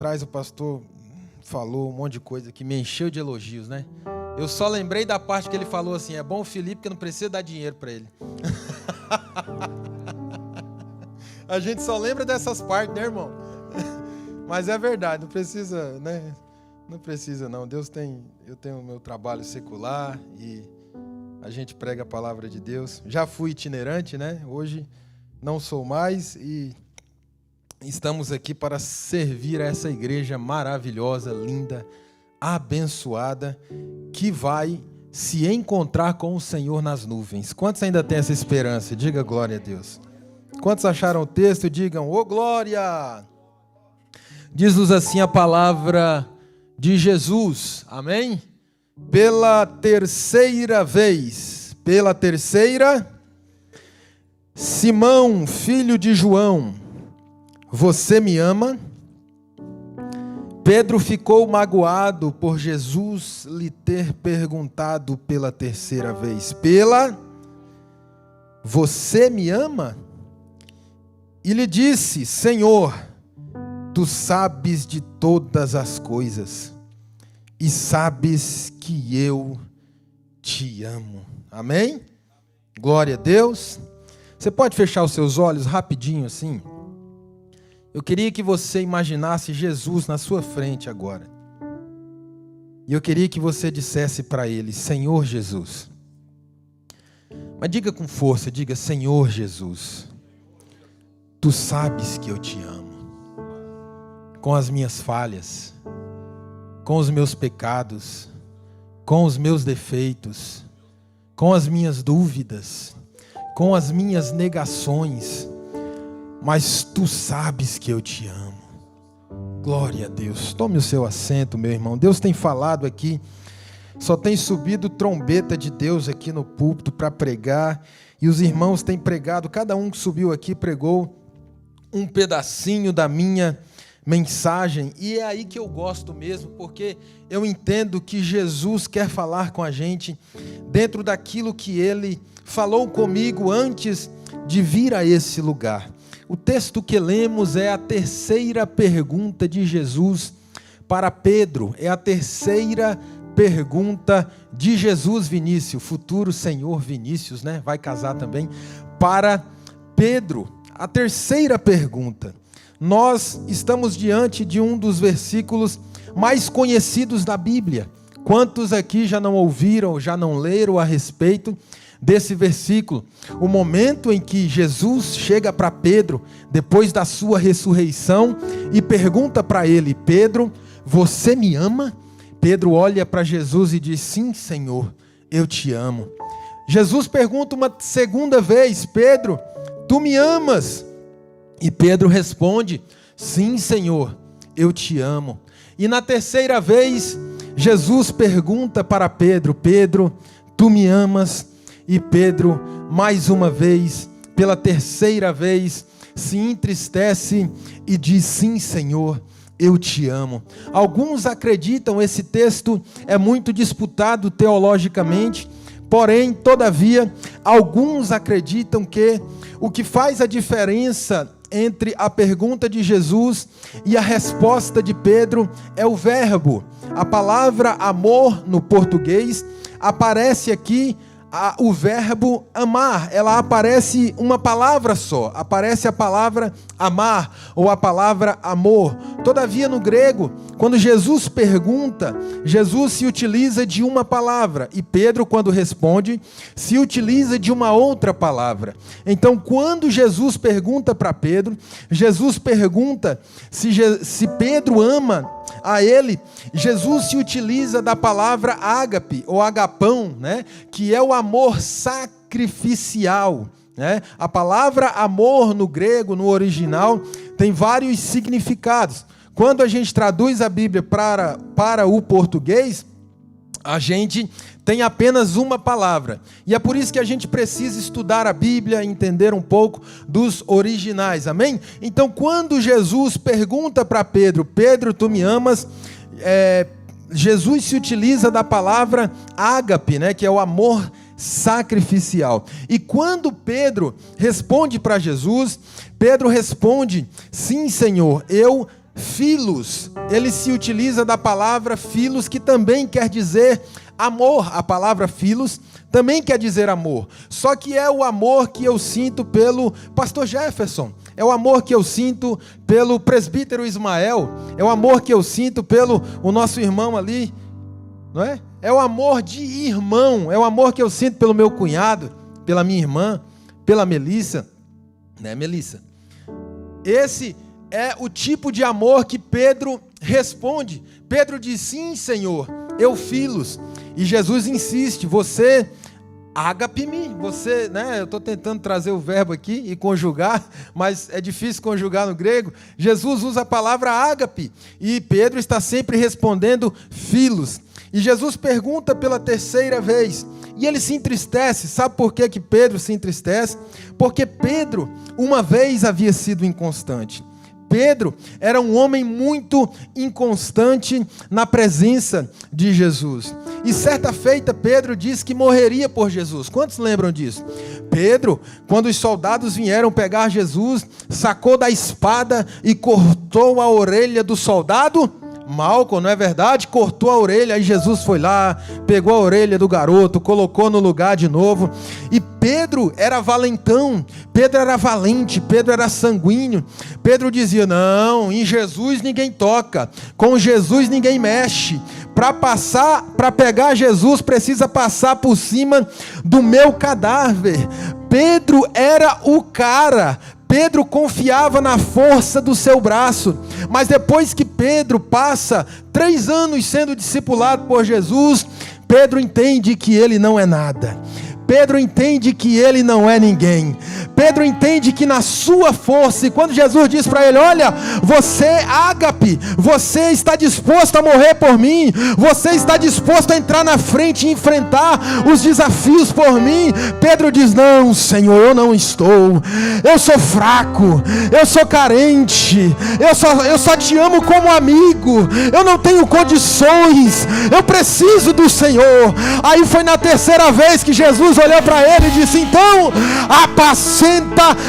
Atrás o pastor falou um monte de coisa que me encheu de elogios, né? Eu só lembrei da parte que ele falou assim: é bom o Felipe que não precisa dar dinheiro para ele. A gente só lembra dessas partes, né, irmão? Mas é verdade, não precisa, né? Não precisa não. Eu tenho o meu trabalho secular e a gente prega a palavra de Deus. Já fui itinerante, né? Hoje não sou mais e estamos aqui para servir a essa igreja maravilhosa, linda, abençoada, que vai se encontrar com o Senhor nas nuvens. Quantos ainda têm essa esperança? Diga glória a Deus. Quantos acharam o texto? Digam, ô glória! Diz-nos assim a palavra de Jesus, amém? Pela terceira vez, Simão, filho de João, você me ama? Pedro ficou magoado por Jesus lhe ter perguntado pela terceira vez: você me ama? E lhe disse: Senhor, tu sabes de todas as coisas e sabes que eu te amo. Amém? Glória a Deus. Você pode fechar os seus olhos rapidinho assim? Eu queria que você imaginasse Jesus na sua frente agora. E eu queria que você dissesse para ele: Senhor Jesus. Mas diga com força, diga: Senhor Jesus, tu sabes que eu te amo. Com as minhas falhas, com os meus pecados, com os meus defeitos, com as minhas dúvidas, com as minhas negações, mas tu sabes que eu te amo. Glória a Deus. Tome o seu assento, meu irmão. Deus tem falado aqui, só tem subido trombeta de Deus aqui no púlpito para pregar, e os irmãos têm pregado, cada um que subiu aqui pregou um pedacinho da minha mensagem, e é aí que eu gosto mesmo, porque eu entendo que Jesus quer falar com a gente dentro daquilo que Ele falou comigo antes de vir a esse lugar. O texto que lemos é a terceira pergunta de Jesus para Pedro, é a terceira pergunta de Jesus Vinícius, futuro Senhor Vinícius, né? Vai casar também, para Pedro. A terceira pergunta. Nós estamos diante de um dos versículos mais conhecidos da Bíblia. Quantos aqui já não ouviram, já não leram a respeito desse versículo? O momento em que Jesus chega para Pedro, depois da sua ressurreição, e pergunta para ele: Pedro, você me ama? Pedro olha para Jesus e diz: sim, Senhor, eu te amo. Jesus pergunta uma segunda vez: Pedro, tu me amas? E Pedro responde: sim, Senhor, eu te amo. E na terceira vez, Jesus pergunta para Pedro: Pedro, tu me amas? E Pedro, mais uma vez, pela terceira vez, se entristece e diz: sim, Senhor, eu te amo. Alguns acreditam, esse texto é muito disputado teologicamente, porém, todavia, alguns acreditam que o que faz a diferença entre a pergunta de Jesus e a resposta de Pedro é o verbo. A palavra amor no português aparece aqui o verbo amar, ela aparece uma palavra só, aparece a palavra amar ou a palavra amor. Todavia, no grego, quando Jesus pergunta, Jesus se utiliza de uma palavra, e Pedro, quando responde, se utiliza de uma outra palavra. Então, quando Jesus pergunta para Pedro, Jesus pergunta se Pedro ama a ele, Jesus se utiliza da palavra ágape ou agapão, né? Que é o amor sacrificial, né? A palavra amor no grego, no original, tem vários significados. Quando a gente traduz a Bíblia para o português, a gente tem apenas uma palavra. E é por isso que a gente precisa estudar a Bíblia, entender um pouco dos originais, amém? Então, quando Jesus pergunta para Pedro: Pedro, tu me amas? Jesus se utiliza da palavra ágape, né? Que é o amor sacrificial. E quando Pedro responde para Jesus, Pedro responde: sim, Senhor, eu Filos, ele se utiliza da palavra filos, que também quer dizer amor. A palavra filos também quer dizer amor. Só que é o amor que eu sinto pelo pastor Jefferson. É o amor que eu sinto pelo presbítero Ismael. É o amor que eu sinto pelo o nosso irmão ali, não é? É o amor de irmão. É o amor que eu sinto pelo meu cunhado, pela minha irmã, pela Melissa, né, Melissa? Esse é o tipo de amor que Pedro responde. Pedro diz: sim, Senhor, eu filos. E Jesus insiste: você ágape-me, você, né? Eu estou tentando trazer o verbo aqui e conjugar, mas é difícil conjugar no grego. Jesus usa a palavra ágape e Pedro está sempre respondendo filos. E Jesus pergunta pela terceira vez, e ele se entristece. Sabe por que Pedro se entristece? Porque Pedro uma vez havia sido inconstante. Pedro era um homem muito inconstante na presença de Jesus. E certa feita Pedro disse que morreria por Jesus. Quantos lembram disso? Pedro, quando os soldados vieram pegar Jesus, sacou da espada e cortou a orelha do soldado Malco, não é verdade? Cortou a orelha, aí Jesus foi lá, pegou a orelha do garoto, colocou no lugar de novo. E Pedro era valentão, Pedro era valente, Pedro era sanguíneo. Pedro dizia: não, em Jesus ninguém toca, com Jesus ninguém mexe. Para pegar Jesus precisa passar por cima do meu cadáver. Pedro era o cara. Pedro confiava na força do seu braço, mas depois que Pedro passa 3 anos sendo discipulado por Jesus, Pedro entende que ele não é nada. Pedro entende que ele não é ninguém. Pedro entende que na sua força, e quando Jesus diz para ele: olha, você, ágape, você está disposto a morrer por mim, você está disposto a entrar na frente e enfrentar os desafios por mim, Pedro diz: não, Senhor, eu não estou, eu sou fraco, eu sou carente, eu só te amo como amigo, eu não tenho condições, eu preciso do Senhor. Aí foi na terceira vez que Jesus olhou para ele e disse: então, apacenta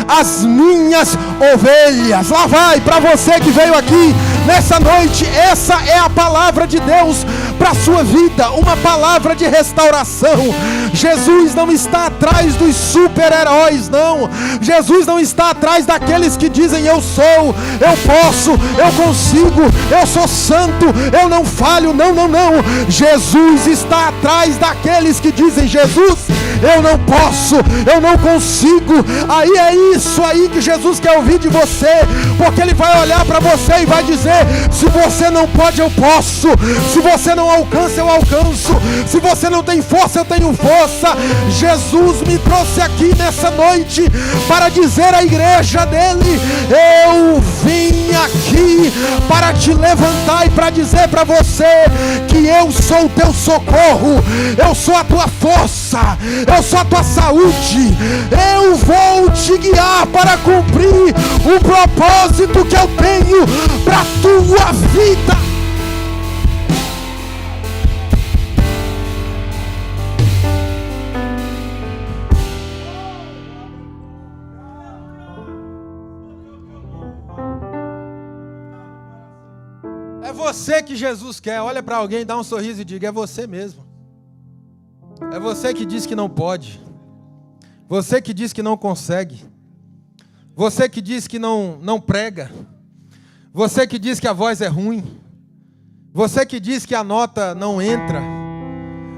as minhas ovelhas. Lá vai, para você que veio aqui nessa noite, essa é a palavra de Deus para a sua vida, uma palavra de restauração. Jesus não está atrás dos super-heróis, não. Jesus não está atrás daqueles que dizem: eu sou, eu posso, eu consigo, eu sou santo, eu não falho. Não, não, não. Jesus está atrás daqueles que dizem: Jesus, eu não posso, eu não consigo. Aí é isso aí que Jesus quer ouvir de você, porque Ele vai olhar para você e vai dizer: se você não pode, eu posso. Se você não alcança, eu alcanço. Se você não tem força, eu tenho força. Jesus me trouxe aqui nessa noite para dizer à igreja dele: eu vim aqui para te levantar e para dizer para você que eu sou o teu socorro, eu sou a tua força, eu sou a tua saúde. Eu vou te guiar para cumprir o propósito que eu tenho para a tua vida. É você que Jesus quer. Olha para alguém, dá um sorriso e diga: é você mesmo. É você que diz que não pode. Você que diz que não consegue. Você que diz que não prega. Você que diz que a voz é ruim. Você que diz que a nota não entra.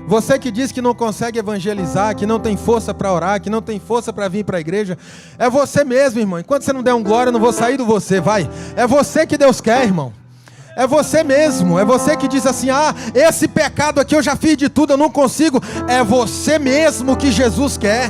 Você que diz que não consegue evangelizar, que não tem força para orar, que não tem força para vir para a igreja. É você mesmo, irmão. Enquanto você não der um glória, eu não vou sair do você, vai. É você que Deus quer, irmão. É você mesmo, é você que diz assim: ah, esse pecado aqui eu já fiz de tudo, eu não consigo. É você mesmo que Jesus quer.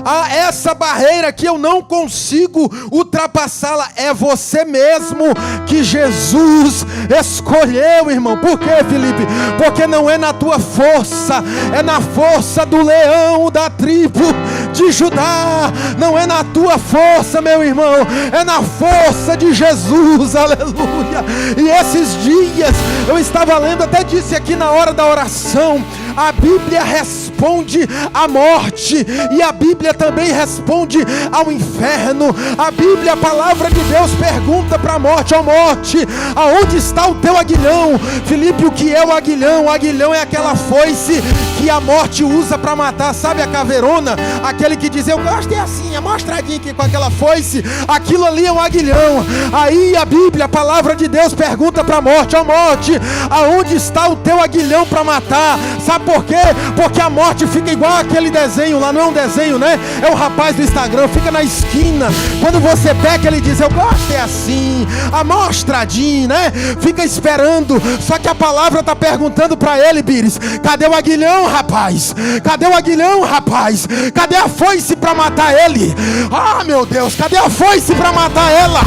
Ah, essa barreira que eu não consigo ultrapassá-la, é você mesmo que Jesus escolheu, irmão. Por quê, Felipe? Porque não é na tua força, é na força do leão da tribo de Judá. Não é na tua força, meu irmão, é na força de Jesus, aleluia. E esses dias eu estava lendo, até disse aqui na hora da oração, A Bíblia responde à morte, e a Bíblia também responde ao inferno. A Bíblia, a palavra de Deus, pergunta para a morte: ó morte, aonde está o teu aguilhão? Filipe, o que é o aguilhão? O aguilhão é aquela foice que a morte usa para matar, sabe a caveirona? Aquele que diz: eu gosto é assim, é mostradinho aqui com aquela foice. Aquilo ali é um aguilhão. Aí a Bíblia, a palavra de Deus, pergunta para a morte: ó morte, aonde está o teu aguilhão para matar? Sabe por quê? Porque a morte fica igual aquele desenho lá, não é um desenho, né? É o rapaz do Instagram, fica na esquina. Quando você peca, ele diz: eu gosto é assim, amostradinho, né? Fica esperando. Só que a palavra está perguntando para ele, Bires: cadê o aguilhão, rapaz? Cadê o aguilhão, rapaz? Cadê a foice para matar ele? Ah, meu Deus, cadê a foice para matar ela?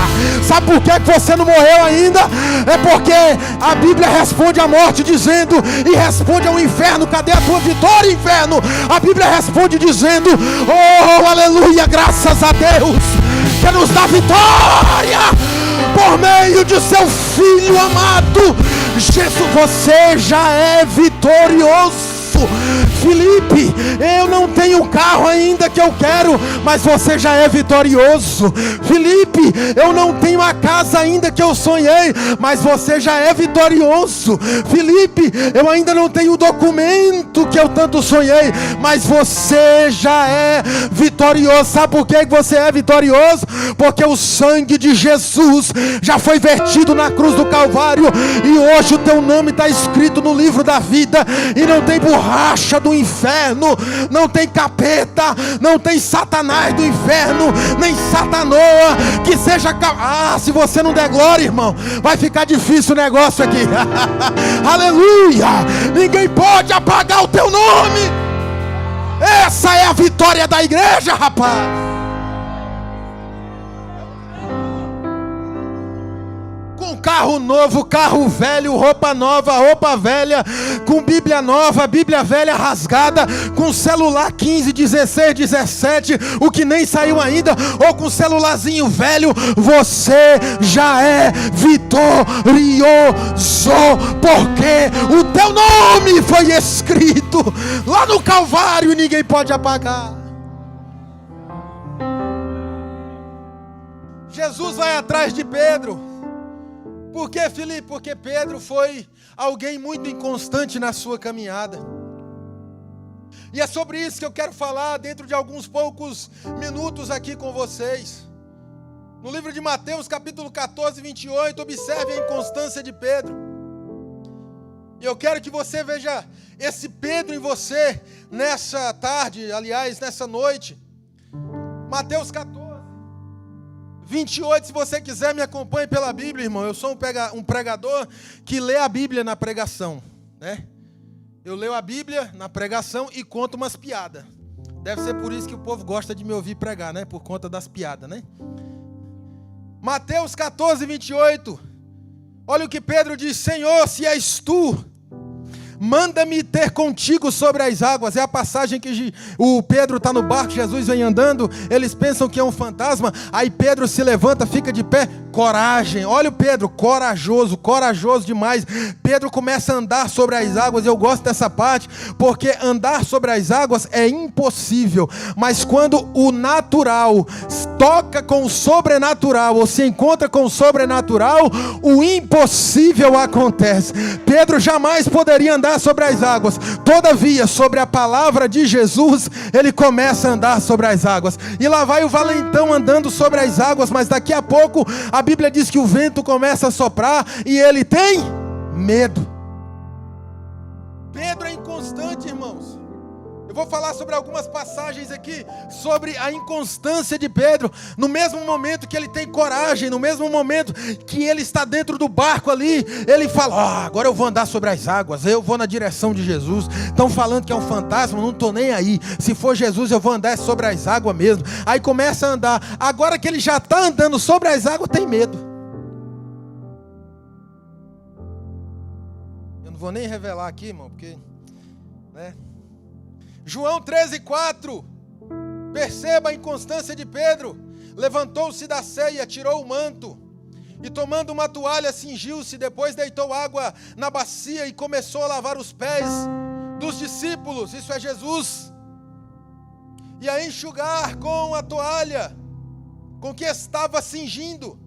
Sabe por que você não morreu ainda? É porque a Bíblia responde à morte dizendo, e responde ao inferno: cadê a tua vitória, inferno? A Bíblia responde dizendo: oh, aleluia, graças a Deus, que nos dá vitória por meio de seu Filho amado Jesus. Você já é vitorioso. Filipe, eu não tenho o carro ainda que eu quero, mas você já é vitorioso. Filipe, eu não tenho a casa ainda que eu sonhei, mas você já é vitorioso. Filipe, eu ainda não tenho o documento que eu tanto sonhei, mas você já é vitorioso. Sabe por que você é vitorioso? Porque o sangue de Jesus já foi vertido na cruz do Calvário, e hoje o teu nome está escrito no livro da vida, e não tem borracha do inferno, não tem capeta, não tem Satanás do inferno, nem Satanoa que seja se você não der glória, irmão, vai ficar difícil o negócio aqui. Aleluia! Ninguém pode apagar o teu nome. Essa é a vitória da igreja, rapaz. Com carro novo, carro velho, roupa nova, roupa velha, com Bíblia nova, Bíblia velha rasgada, com celular 15, 16, 17, o que nem saiu ainda, ou com celularzinho velho, você já é vitorioso, porque o teu nome foi escrito lá no Calvário e ninguém pode apagar. Jesus vai atrás de Pedro. Por que, Filipe? Porque Pedro foi alguém muito inconstante na sua caminhada. E é sobre isso que eu quero falar dentro de alguns poucos minutos aqui com vocês. No livro de Mateus, capítulo 14, 28, observe a inconstância de Pedro. E eu quero que você veja esse Pedro em você nessa tarde, aliás, nessa noite. Mateus 14. 28, se você quiser, me acompanhe pela Bíblia, irmão. Eu sou um pregador que lê a Bíblia na pregação, né? Eu leio a Bíblia na pregação e conto umas piadas. Deve ser por isso que o povo gosta de me ouvir pregar, né? Por conta das piadas, né? Mateus 14, 28. Olha o que Pedro diz: Senhor, se és tu, manda-me ter contigo sobre as águas. É a passagem que o Pedro está no barco, Jesus vem andando, eles pensam que é um fantasma, aí Pedro se levanta, fica de pé, coragem. Olha o Pedro, corajoso demais. Pedro começa a andar sobre as águas. Eu gosto dessa parte, porque andar sobre as águas é impossível, mas quando o natural toca com o sobrenatural, ou se encontra com o sobrenatural, o impossível acontece. Pedro jamais poderia andar sobre as águas, todavia, sobre a palavra de Jesus, ele começa a andar sobre as águas, e lá vai o valentão andando sobre as águas, mas daqui a pouco, a Bíblia diz que o vento começa a soprar, e ele tem medo. Pedro é inconstante, irmãos. Eu vou falar sobre algumas passagens aqui, sobre a inconstância de Pedro. No mesmo momento que ele tem coragem, no mesmo momento que ele está dentro do barco ali, ele fala: agora eu vou andar sobre as águas, eu vou na direção de Jesus. Estão falando que é um fantasma, não estou nem aí. Se for Jesus, eu vou andar sobre as águas mesmo. Aí começa a andar. Agora que ele já está andando sobre as águas, tem medo. Eu não vou nem revelar aqui, irmão, porque, né? João 13:4, perceba a inconstância de Pedro. Levantou-se da ceia, tirou o manto e tomando uma toalha cingiu-se, depois deitou água na bacia e começou a lavar os pés dos discípulos, isso é Jesus, e a enxugar com a toalha com que estava cingindo.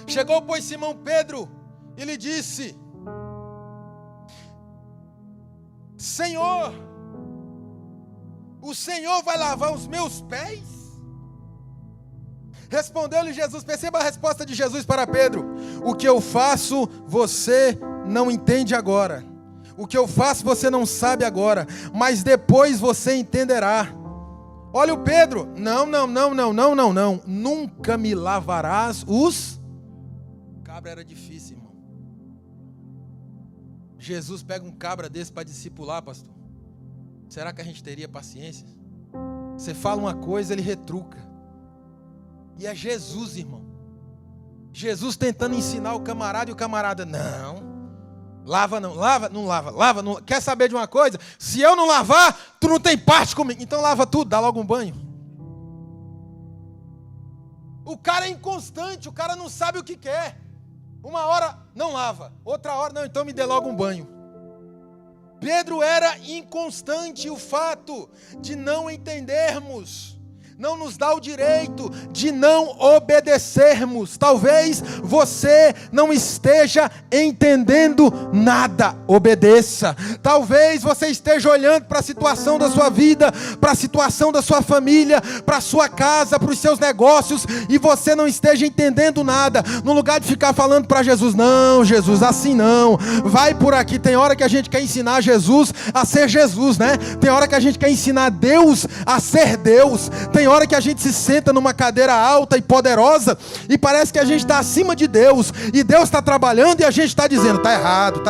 Chegou, pois, Simão Pedro e lhe disse: Senhor, o Senhor vai lavar os meus pés? Respondeu-lhe Jesus, perceba a resposta de Jesus para Pedro: o que eu faço você não entende agora, o que eu faço você não sabe agora, mas depois você entenderá. Olha o Pedro: não, nunca me lavarás os... Cabra era difícil, irmão. Jesus pega um cabra desse para discipular, pastor. Será que a gente teria paciência? Você fala uma coisa, ele retruca. E é Jesus, irmão. Jesus tentando ensinar o camarada, e o camarada: não, lava não, lava, não lava, lava, não. Quer saber de uma coisa? Se eu não lavar, tu não tem parte comigo. Então lava tudo, dá logo um banho. O cara é inconstante, o cara não sabe o que quer. Uma hora não lava, outra hora não, então me dê logo um banho. Pedro era inconstante. O fato de não entendermos não nos dá o direito de não obedecermos. Talvez você não esteja entendendo nada, obedeça. Talvez você esteja olhando para a situação da sua vida, para a situação da sua família, para a sua casa, para os seus negócios, e você não esteja entendendo nada. No lugar de ficar falando para Jesus: não, Jesus, assim não, vai por aqui. Tem hora que a gente quer ensinar Jesus a ser Jesus, né? Tem hora que a gente quer ensinar Deus a ser Deus. Tem hora que a gente se senta numa cadeira alta e poderosa e parece que a gente está acima de Deus, e Deus está trabalhando e a gente está dizendo: está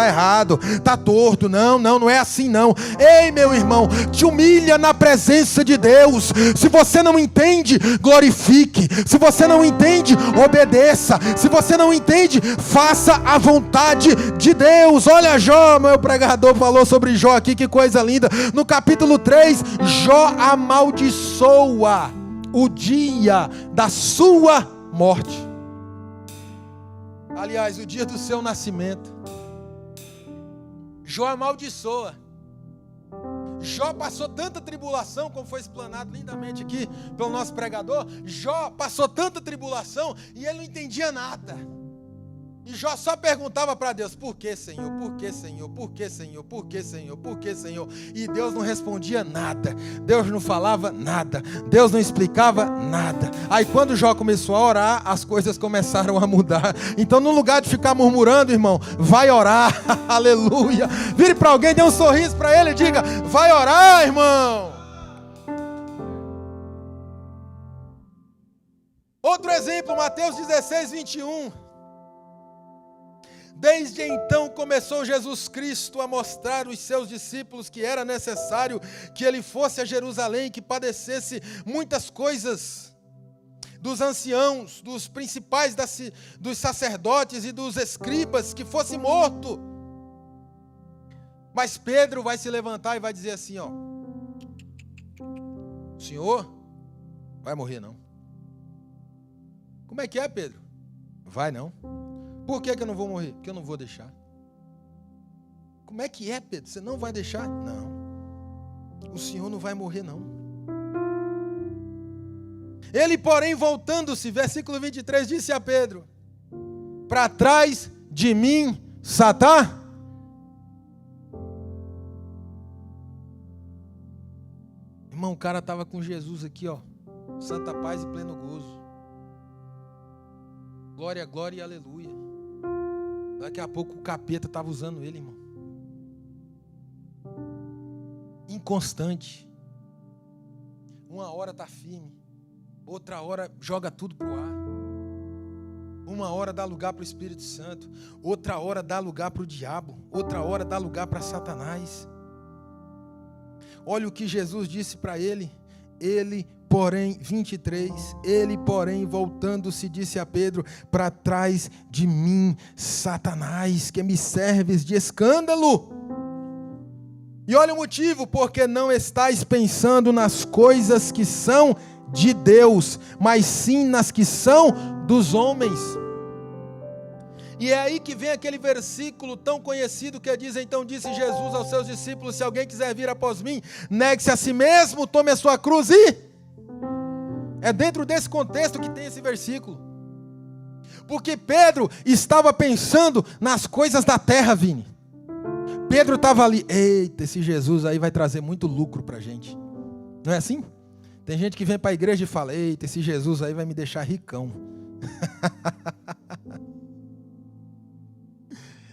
errado, está torto. Não é assim não. Ei, meu irmão, te humilha na presença de Deus. Se você não entende, glorifique. Se você não entende, obedeça. Se você não entende, faça a vontade de Deus. Olha Jó, meu pregador falou sobre Jó aqui, que coisa linda. No capítulo 3, Jó amaldiçoa o dia da sua morte. Aliás, o dia do seu nascimento. Jó amaldiçoa. Jó passou tanta tribulação, como foi explanado lindamente aqui pelo nosso pregador. Jó passou tanta tribulação e ele não entendia nada. E Jó só perguntava para Deus: por que, Senhor? Por que, Senhor? Por que, Senhor? Por que, Senhor? Por que, Senhor? E Deus não respondia nada. Deus não falava nada. Deus não explicava nada. Aí quando Jó começou a orar, as coisas começaram a mudar. Então, no lugar de ficar murmurando, irmão, vai orar. Aleluia. Vire para alguém, dê um sorriso para ele e diga: vai orar, irmão. Outro exemplo, Mateus 16, 21. Desde então começou Jesus Cristo a mostrar aos seus discípulos que era necessário que ele fosse a Jerusalém, que padecesse muitas coisas dos anciãos, dos principais, dos sacerdotes e dos escribas, que fosse morto. Mas Pedro vai se levantar e vai dizer assim: ó, o Senhor vai morrer não. Como é que é, Pedro? Vai não. Por que eu não vou morrer? Porque eu não vou deixar. Como é que é, Pedro? Você não vai deixar? Não. O Senhor não vai morrer, não. Ele, porém, voltando-se, versículo 23, disse a Pedro: para trás de mim, Satanás. Irmão, o cara estava com Jesus aqui, ó, santa paz e pleno gozo. Glória, glória e aleluia. Daqui a pouco o capeta estava usando ele, irmão. Inconstante. Uma hora está firme, outra hora joga tudo para o ar. Uma hora dá lugar para o Espírito Santo, outra hora dá lugar para o diabo, outra hora dá lugar para Satanás. Olha o que Jesus disse para ele. Ele, porém, 23, ele, porém, voltando-se, disse a Pedro: para trás de mim, Satanás, que me serves de escândalo. E olha o motivo: porque não estais pensando nas coisas que são de Deus, mas sim nas que são dos homens. E é aí que vem aquele versículo tão conhecido que diz: então disse Jesus aos seus discípulos, se alguém quiser vir após mim, negue-se a si mesmo, tome a sua cruz e... É dentro desse contexto que tem esse versículo. Porque Pedro estava pensando nas coisas da terra, Vini. Pedro estava ali, eita, esse Jesus aí vai trazer muito lucro para a gente. Não é assim? Tem gente que vem para a igreja e fala, eita, esse Jesus aí vai me deixar ricão.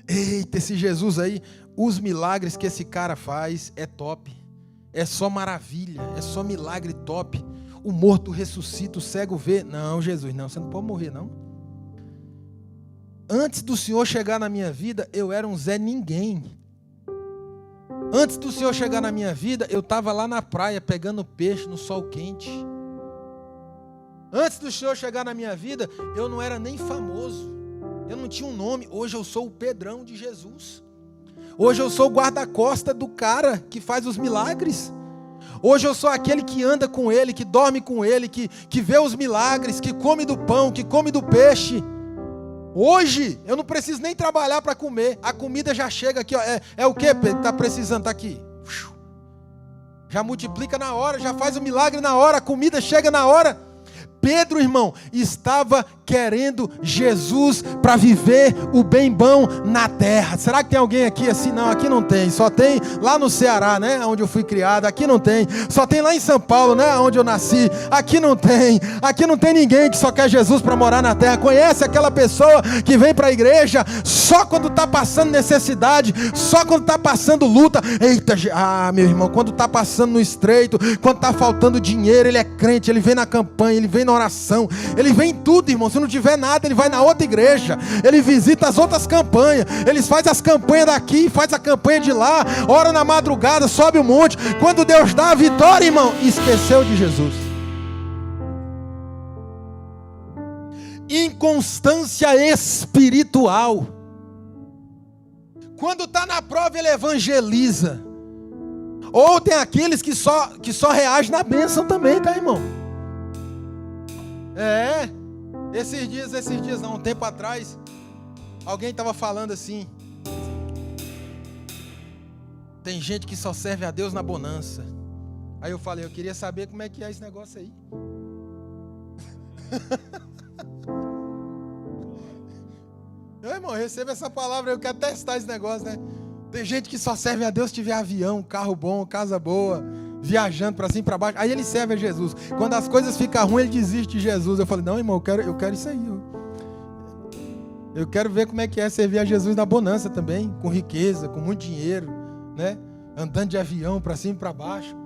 Eita, esse Jesus aí, os milagres que esse cara faz é top. É só maravilha, é só milagre top. O morto ressuscita, o cego vê. Não, Jesus, não, você não pode morrer, não. Antes do Senhor chegar na minha vida, eu era um Zé Ninguém. Antes do Senhor chegar na minha vida, eu estava lá na praia pegando peixe no sol quente. Antes do Senhor chegar na minha vida, eu não era nem famoso. Eu não tinha um nome. Hoje eu sou o Pedrão de Jesus. Hoje eu sou o guarda-costa do cara que faz os milagres. Hoje eu sou aquele que anda com ele, que dorme com ele, que vê os milagres, que come do pão, que come do peixe. Hoje eu não preciso nem trabalhar para comer. A comida já chega aqui, ó. É o que, Pedro, que está precisando? Está aqui. Já multiplica na hora, já faz o milagre na hora, a comida chega na hora. Pedro, irmão, estava querendo Jesus para viver o bem bom na terra. Será que tem alguém aqui assim? Não, aqui não tem. Só tem lá no Ceará, né, onde eu fui criado. Aqui não tem. Só tem lá em São Paulo, né, onde eu nasci. Aqui não tem. Aqui não tem ninguém que só quer Jesus para morar na terra. Conhece aquela pessoa que vem para a igreja só quando está passando necessidade, só quando está passando luta. Eita, meu irmão, quando está passando no estreito, quando está faltando dinheiro, ele é crente, ele vem na campanha, ele vem na oração, ele vem em tudo, irmão. Se não tiver nada, ele vai na outra igreja, ele visita as outras campanhas, eles fazem as campanhas daqui, faz a campanha de lá, ora na madrugada, sobe o monte. Quando Deus dá a vitória, irmão, esqueceu de Jesus. Inconstância espiritual. Quando está na prova, ele evangeliza. Ou tem aqueles que só reagem na bênção também, tá, irmão? Esses dias não, um tempo atrás, alguém estava falando assim: tem gente que só serve a Deus na bonança. Aí eu falei, eu queria saber como é que é esse negócio aí. Irmão, receba essa palavra, eu quero testar esse negócio, né? Tem gente que só serve a Deus se tiver avião, carro bom, casa boa, viajando para cima e para baixo. Aí ele serve a Jesus. Quando as coisas ficam ruins, ele desiste de Jesus. Eu falei, não, irmão, eu quero isso aí. Eu quero ver como é que é servir a Jesus na bonança também, com riqueza, com muito dinheiro, né? Andando de avião para cima e para baixo.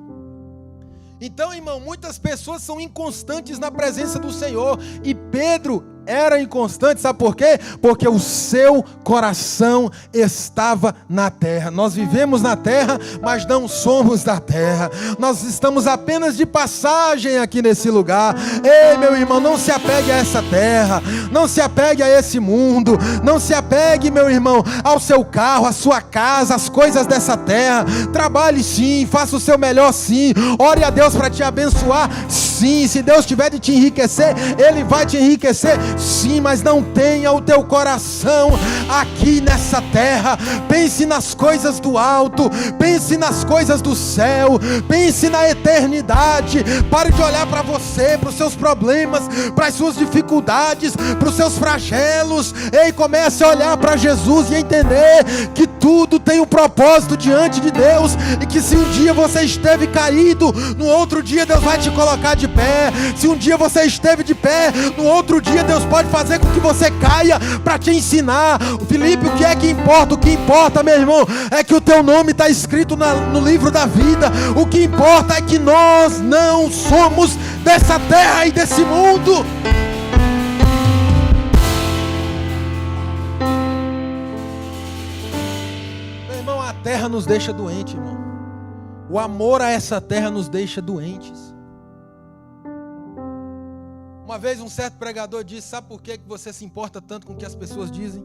Então, irmão, muitas pessoas são inconstantes na presença do Senhor. E Pedro era inconstante, sabe por quê? Porque o seu coração estava na terra. Nós vivemos na terra, mas não somos da terra. Nós estamos apenas de passagem aqui nesse lugar. Ei, meu irmão, não se apegue a essa terra, não se apegue a esse mundo, não se apegue, meu irmão, ao seu carro, à sua casa, às coisas dessa terra. Trabalhe sim, faça o seu melhor sim, ore a Deus para te abençoar sim. Se Deus tiver de te enriquecer, Ele vai te enriquecer sim, mas não tenha o teu coração aqui nessa terra. Pense nas coisas do alto, pense nas coisas do céu, pense na eternidade. Pare de olhar para você, para os seus problemas, para as suas dificuldades, para os seus flagelos. Ei, comece a olhar para Jesus e entender que tudo tem um propósito diante de Deus, e que se um dia você esteve caído, no outro dia Deus vai te colocar de pé. Se um dia você esteve de pé, no outro dia Deus pode fazer com que você caia para te ensinar. Filipe, o que é que importa? O que importa, meu irmão, é que o teu nome está escrito no livro da vida. O que importa é que nós não somos dessa terra e desse mundo. Meu irmão, a terra nos deixa doente, irmão. O amor a essa terra nos deixa doentes. Uma vez um certo pregador disse, sabe por que você se importa tanto com o que as pessoas dizem?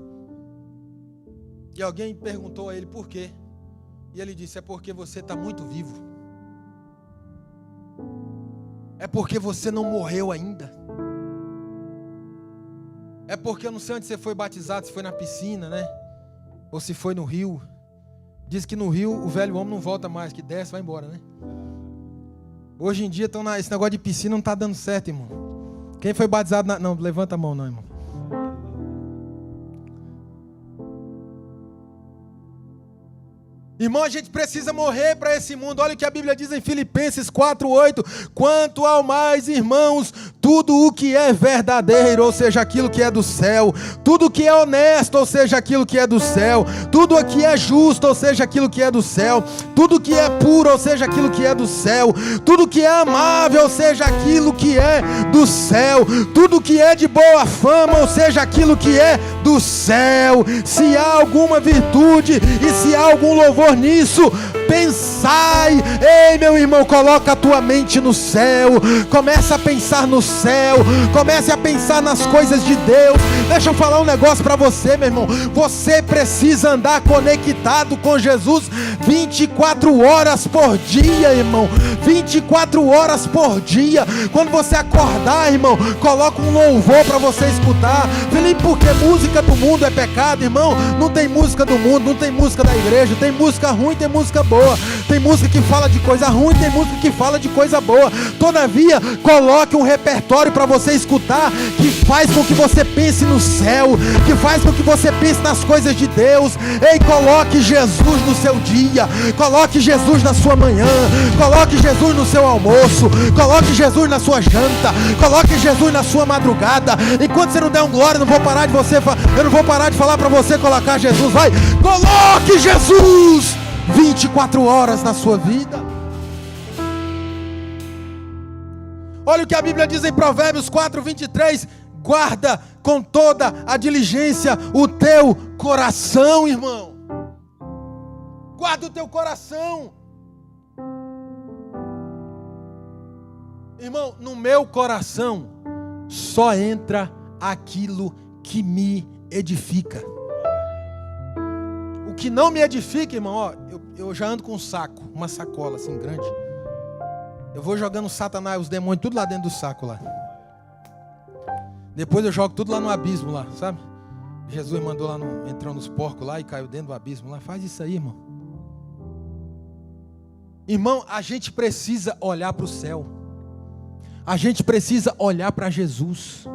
E alguém perguntou a ele por quê? E ele disse, é porque você está muito vivo. É porque você não morreu ainda. É porque eu não sei onde você foi batizado, se foi na piscina, né? Ou se foi no rio. Diz que no rio o velho homem não volta mais, que desce, vai embora, né? Hoje em dia esse negócio de piscina não está dando certo, irmão. Quem foi batizado Não, levanta a mão não, irmão. Irmão, a gente precisa morrer para esse mundo. Olha o que a Bíblia diz em Filipenses 4:8. Quanto ao mais, irmãos, tudo o que é verdadeiro, ou seja, aquilo que é do céu, tudo o que é honesto, ou seja, aquilo que é do céu, tudo o que é justo, ou seja, aquilo que é do céu, tudo o que é puro, ou seja, aquilo que é do céu, tudo o que é amável, ou seja, aquilo que é do céu, tudo o que é de boa fama, ou seja, aquilo que é do céu. Se há alguma virtude e se há algum louvor nisso, pensai. Ei, meu irmão, coloca a tua mente no céu, começa a pensar no céu, comece a pensar nas coisas de Deus. Deixa eu falar um negócio para você, meu irmão. Você precisa andar conectado com Jesus 24 horas por dia, irmão. 24 horas por dia. Quando você acordar, irmão, coloca um louvor para você escutar. Felipe, porque música do mundo é pecado, irmão? Não tem música do mundo, não tem música da igreja. Tem música ruim, tem música boa. Tem música que fala de coisa ruim, tem música que fala de coisa boa. Todavia, coloque um repertório para você escutar, que faz com que você pense no céu, que faz com que você pense nas coisas de Deus. Ei, coloque Jesus no seu dia, coloque Jesus na sua manhã, coloque Jesus no seu almoço, coloque Jesus na sua janta, coloque Jesus na sua madrugada. Enquanto você não der um glória, eu não vou parar de falar para você colocar Jesus. Vai, coloque Jesus 24 horas na sua vida. Olha o que a Bíblia diz em Provérbios 4:23. Guarda com toda a diligência o teu coração, irmão. Guarda o teu coração. Irmão, no meu coração só entra aquilo que me edifica. O que não me edifica, irmão, ó, eu já ando com um saco, uma sacola assim grande. Eu vou jogando Satanás, os demônios, tudo lá dentro do saco lá. Depois eu jogo tudo lá no abismo lá, sabe? Jesus mandou lá, entrou nos porcos lá e caiu dentro do abismo lá. Faz isso aí, irmão. Irmão, a gente precisa olhar para o céu. A gente precisa olhar para Jesus.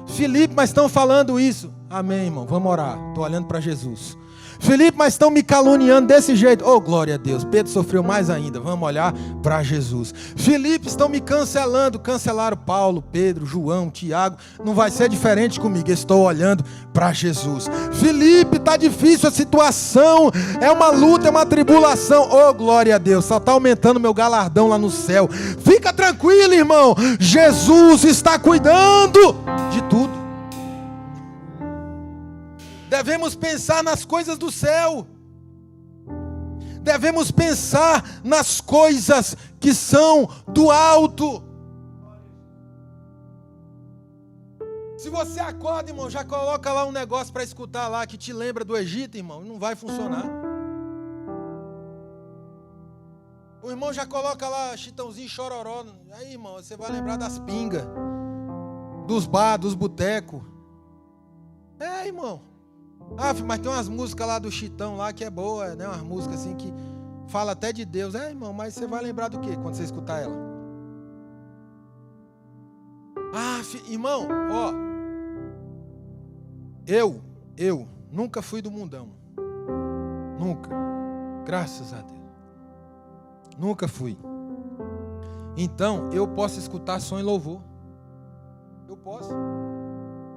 Felipe, mas estão falando isso. Amém, irmão, vamos orar. Estou olhando para Jesus. Felipe, mas estão me caluniando desse jeito. Oh, glória a Deus. Pedro sofreu mais ainda. Vamos olhar para Jesus. Felipe, estão me cancelando. Cancelaram Paulo, Pedro, João, Tiago. Não vai ser diferente comigo. Estou olhando para Jesus. Felipe, está difícil a situação. É uma luta, é uma tribulação. Oh, glória a Deus. Só está aumentando meu galardão lá no céu. Fica tranquilo, irmão. Jesus está cuidando de tudo. Devemos pensar nas coisas do céu. Devemos pensar nas coisas que são do alto. Se você acorda, irmão, já coloca lá um negócio para escutar lá que te lembra do Egito, irmão, não vai funcionar. O irmão já coloca lá Chitãozinho, Chororó. Aí, irmão, você vai lembrar das pingas, dos bar, dos botecos. É, irmão. Ah, mas tem umas músicas lá do Chitão lá que é boa, né? Umas músicas assim que fala até de Deus. É, irmão, mas você vai lembrar do quê quando você escutar ela? Ah, irmão, ó. Eu nunca fui do mundão. Nunca. Graças a Deus. Nunca fui. Então, eu posso escutar som e louvor. Eu posso.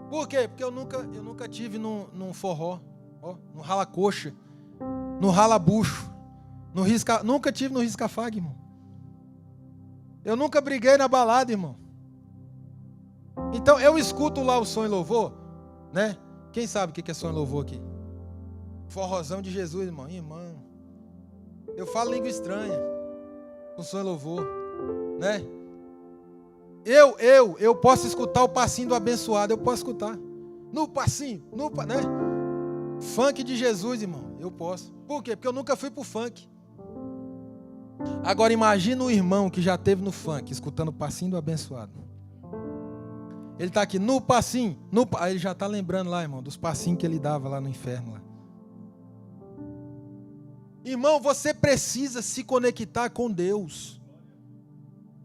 Por quê? Porque eu nunca tive num forró, ó, no rala-coxa, no rala-bucho, nunca tive no risca-faga, irmão. Eu nunca briguei na balada, irmão. Então eu escuto lá o som e louvor, né? Quem sabe o que é som e louvor aqui? Forrozão de Jesus, irmão. Irmão, eu falo língua estranha com som e louvor, né? Eu posso escutar o passinho do abençoado, eu posso escutar. No passinho, né? Funk de Jesus, irmão, eu posso. Por quê? Porque eu nunca fui pro funk. Agora imagina o irmão que já teve no funk, escutando o passinho do abençoado. Ele está aqui, no passinho. Aí ele já está lembrando lá, irmão, dos passinhos que ele dava lá no inferno. Lá. Irmão, você precisa se conectar com Deus.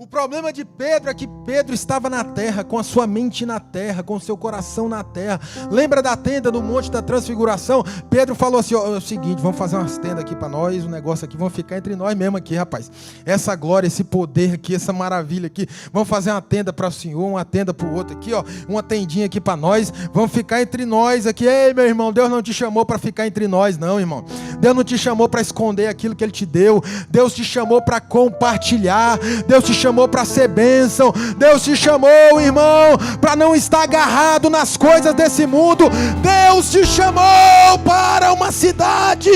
O problema de Pedro é que Pedro estava na terra, com a sua mente na terra, com o seu coração na terra. Lembra da tenda no Monte da Transfiguração? Pedro falou assim, ó, é o seguinte, vamos fazer umas tendas aqui para nós, o negócio aqui, vamos ficar entre nós mesmo aqui, rapaz. Essa glória, esse poder aqui, essa maravilha aqui, vamos fazer uma tenda para o Senhor, uma tenda para o outro aqui, ó, uma tendinha aqui para nós, vamos ficar entre nós aqui. Ei, meu irmão, Deus não te chamou para ficar entre nós, não, irmão. Deus não te chamou para esconder aquilo que Ele te deu. Deus te chamou para compartilhar. Deus te chamou para ser bênção. Deus te chamou, irmão, para não estar agarrado nas coisas desse mundo. Deus te chamou para uma cidade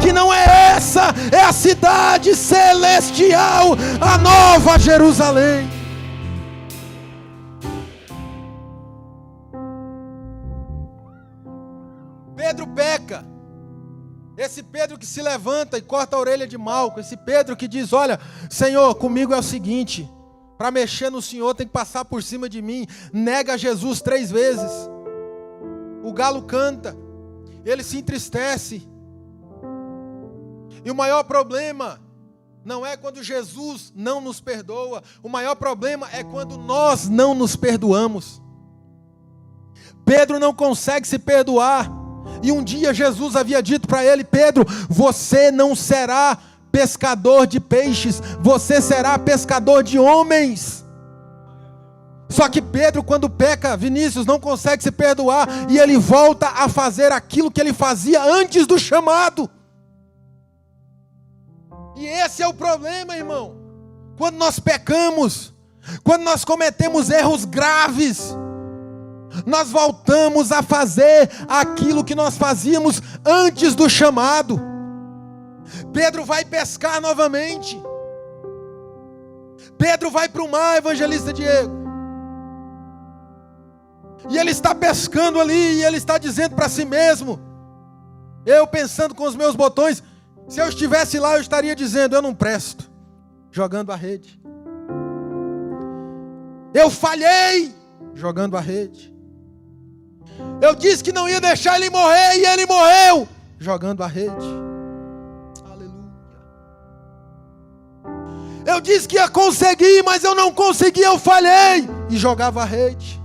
que não é essa, é a cidade celestial, a Nova Jerusalém. Pedro peca. Esse Pedro que se levanta e corta a orelha de Malco. Esse Pedro que diz, olha, Senhor, comigo é o seguinte, para mexer no Senhor tem que passar por cima de mim. Nega Jesus 3 vezes. O galo canta. Ele se entristece. E o maior problema não é quando Jesus não nos perdoa. O maior problema é quando nós não nos perdoamos. Pedro não consegue se perdoar. E um dia Jesus havia dito para ele, Pedro, você não será pescador de peixes, você será pescador de homens. Só que Pedro, quando peca, Vinícius, não consegue se perdoar, e ele volta a fazer aquilo que ele fazia antes do chamado. E esse é o problema, irmão. Quando nós pecamos, quando nós cometemos erros graves, nós voltamos a fazer aquilo que nós fazíamos antes do chamado. Pedro vai pescar novamente. Pedro vai para o mar, evangelista Diego. E ele está pescando ali, e ele está dizendo para si mesmo, eu pensando com os meus botões, se eu estivesse lá eu estaria dizendo, eu não presto, jogando a rede. Eu falhei, jogando a rede. Eu disse que não ia deixar ele morrer e ele morreu, jogando a rede. Aleluia. Eu disse que ia conseguir, mas eu não consegui, eu falhei e jogava a rede.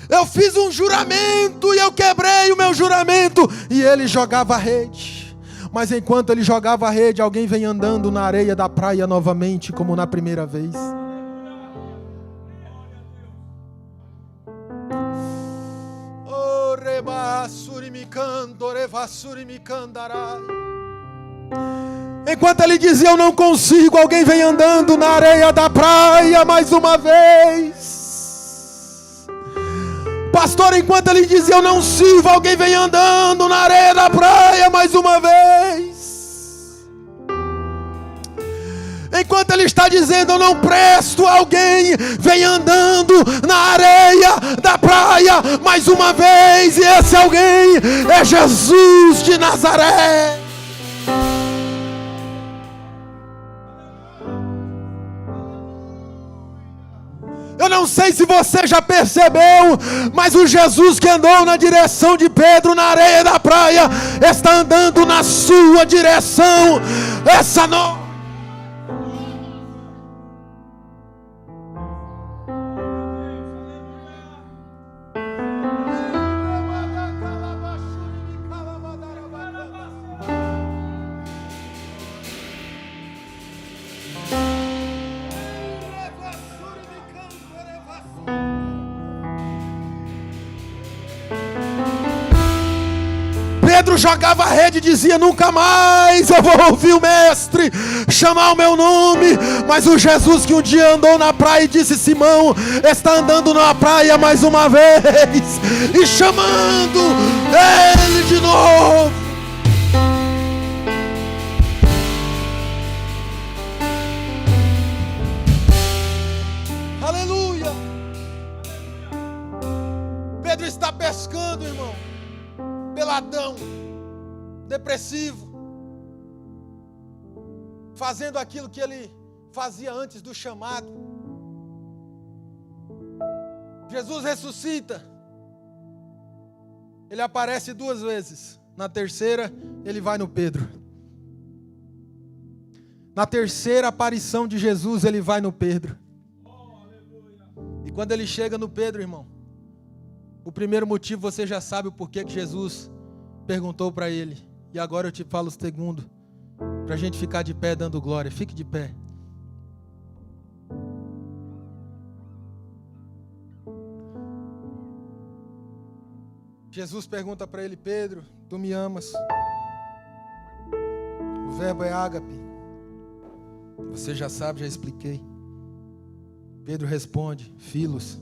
Eu fiz um juramento e eu quebrei o meu juramento e ele jogava a rede. Mas enquanto ele jogava a rede, alguém vem andando na areia da praia novamente, como na primeira vez. Enquanto ele dizia, eu não consigo, alguém vem andando na areia da praia mais uma vez. Pastor, enquanto ele dizia, eu não sirvo, alguém vem andando na areia da praia mais uma vez. Enquanto ele está dizendo, eu não presto, alguém vem andando na areia da praia mais uma vez. E esse alguém é Jesus de Nazaré. Eu não sei se você já percebeu, mas o Jesus que andou na direção de Pedro na areia da praia está andando na sua direção essa noite. Pedro jogava a rede e dizia, nunca mais eu vou ouvir o mestre chamar o meu nome. Mas o Jesus que um dia andou na praia e disse, Simão, está andando na praia mais uma vez e chamando ele de novo. Aleluia. Pedro está pescando, irmão, peladão, depressivo, fazendo aquilo que ele fazia antes do chamado, Jesus ressuscita. Ele aparece 2 vezes. Na terceira, ele vai no Pedro. Na terceira aparição de Jesus, ele vai no Pedro. E quando ele chega no Pedro, irmão, o primeiro motivo você já sabe o porquê que Jesus perguntou para ele. E agora eu te falo o segundo, para a gente ficar de pé dando glória. Fique de pé. Jesus pergunta para ele: Pedro, tu me amas? O verbo é ágape. Você já sabe, já expliquei. Pedro responde: Filos.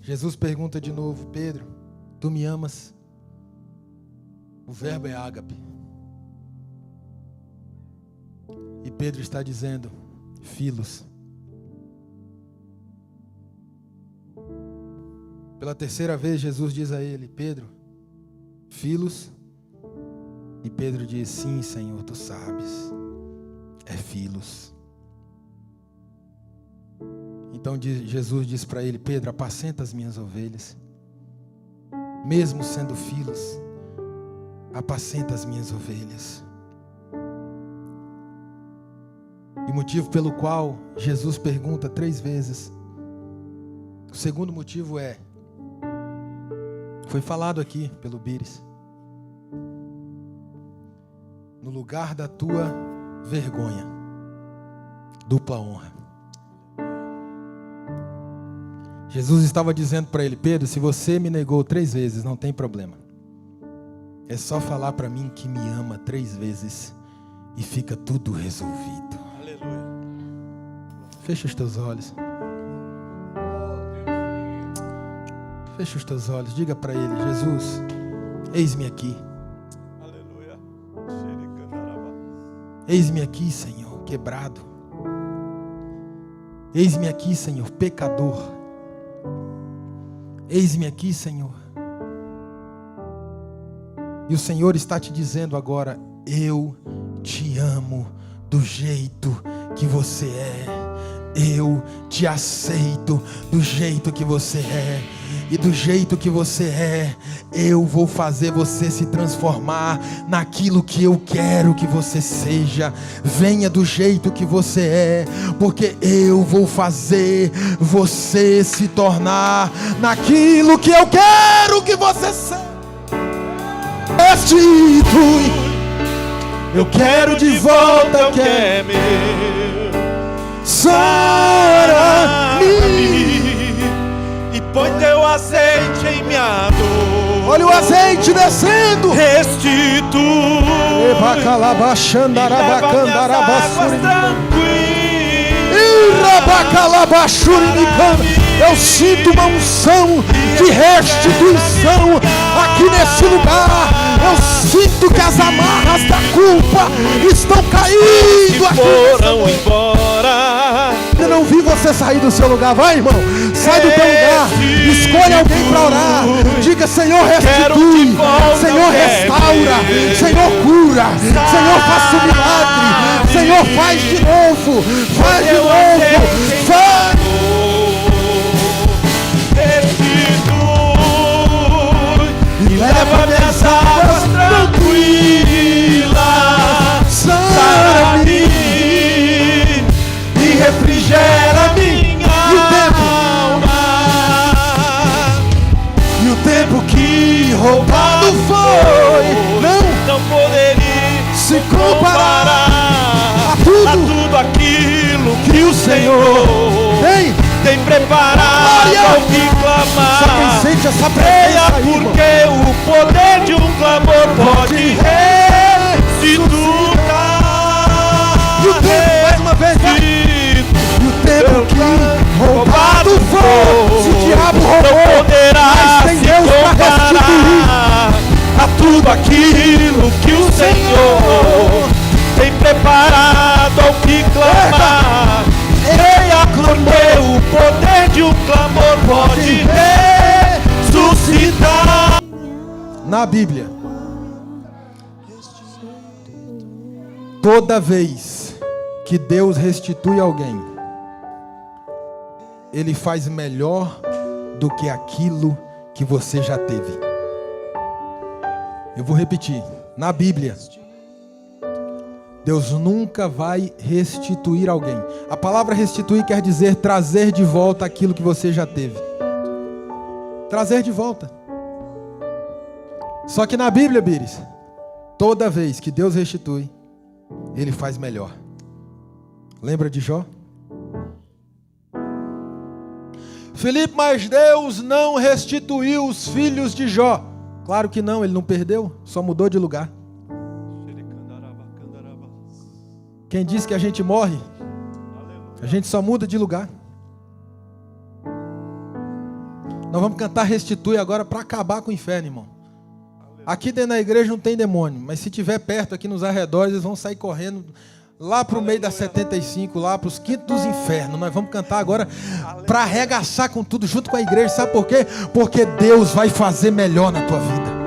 Jesus pergunta de novo: Pedro, tu me amas? O verbo é ágape. E Pedro está dizendo: Filos. Pela terceira vez, Jesus diz a ele: Pedro, Filos? E Pedro diz: sim, Senhor, tu sabes, é Filos. Então Jesus diz para ele: Pedro, apacenta as minhas ovelhas. Mesmo sendo Filos, apacenta as minhas ovelhas. E o motivo pelo qual Jesus pergunta 3 vezes, o segundo motivo foi falado aqui pelo Bires. No lugar da tua vergonha, dupla honra. Jesus estava dizendo para ele: Pedro, se você me negou 3 vezes, não tem problema. É só falar para mim que me ama 3 vezes e fica tudo resolvido. Aleluia. Fecha os teus olhos. Fecha os teus olhos, diga para ele: Jesus, eis-me aqui. Aleluia. Eis-me aqui, Senhor, quebrado. Eis-me aqui, Senhor, pecador. Eis-me aqui, Senhor. E o Senhor está te dizendo agora: eu te amo do jeito que você é. Eu te aceito do jeito que você é. E do jeito que você é, eu vou fazer você se transformar naquilo que eu quero que você seja. Venha do jeito que você é, porque eu vou fazer você se tornar naquilo que eu quero que você seja. Restitui, eu quero de volta o que é meu. Sara-me e põe teu azeite em minha dor. Olha o azeite descendo. Restitui e leva minhas águas tranquilas. Eu sinto uma unção de restituição aqui nesse lugar. Eu sinto que as amarras da culpa estão caindo aqui. Foram embora. Eu não vi você sair do seu lugar. Vai, irmão, sai do teu lugar. Escolha alguém para orar. Diga: Senhor, restitui. Senhor, restaura. Senhor, cura. Senhor, faça um milagre. Senhor, faz de novo. Faz de novo. Faz. E leva minhas águas tranquilas. Sara-me e refrigera minha alma. E o tempo que roubado foi não poderia se comparar a tudo aquilo que o Senhor tem preparado ao que clamar. Só quem sente essa Creia, presença aí, porque o poder de um clamor pode restituir. E o tempo, mais uma vez, vai. E o tempo que roubado foi, se o diabo roubou, mas tem Deus para restituir a tudo aquilo que o Senhor tem preparado ao que clamar. Creia, porque o poder de um clamor pode ressuscitar. Na Bíblia, toda vez que Deus restitui alguém, Ele faz melhor do que aquilo que você já teve. Eu vou repetir. Na Bíblia, Deus nunca vai restituir alguém. A palavra restituir quer dizer trazer de volta aquilo que você já teve. Trazer de volta. Só que na Bíblia, Bires, toda vez que Deus restitui, Ele faz melhor. Lembra de Jó? Felipe, mas Deus não restituiu os filhos de Jó. Claro que não, ele não perdeu, só mudou de lugar. Quem diz que a gente morre, a gente só muda de lugar. Nós vamos cantar Restitui agora para acabar com o inferno, irmão. Aqui dentro da igreja não tem demônio, mas se tiver perto aqui nos arredores, eles vão sair correndo lá para o meio da 75, lá para os quintos dos infernos. Nós vamos cantar agora para arregaçar com tudo junto com a igreja. Sabe por quê? Porque Deus vai fazer melhor na tua vida.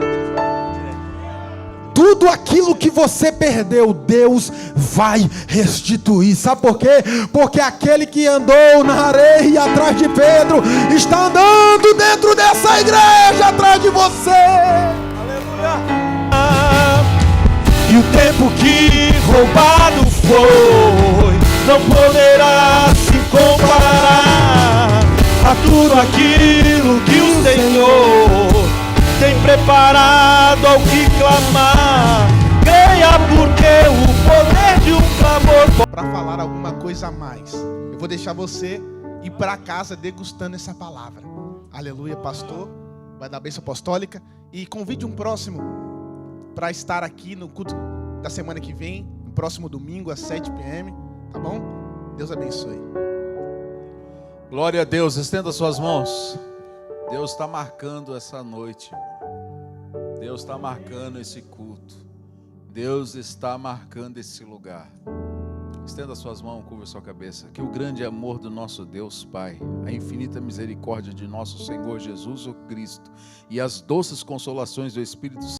Tudo aquilo que você perdeu, Deus vai restituir. Sabe por quê? Porque aquele que andou na areia atrás de Pedro está andando dentro dessa igreja atrás de você. Aleluia. E o tempo que roubado foi não poderá se comparar a tudo aquilo que o Senhor tem preparado ao que clamar. Creia, porque o poder de um clamor. Para falar alguma coisa a mais, eu vou deixar você ir para casa degustando essa palavra. Aleluia, pastor. Vai dar bênção apostólica. E convide um próximo para estar aqui no culto da semana que vem, no próximo domingo às 7 p.m. Tá bom? Deus abençoe. Glória a Deus, estenda suas mãos. Deus está marcando essa noite. Deus está marcando esse culto. Deus está marcando esse lugar. Estenda suas mãos, curva sua cabeça. Que o grande amor do nosso Deus Pai, a infinita misericórdia de nosso Senhor Jesus o Cristo e as doces consolações do Espírito Santo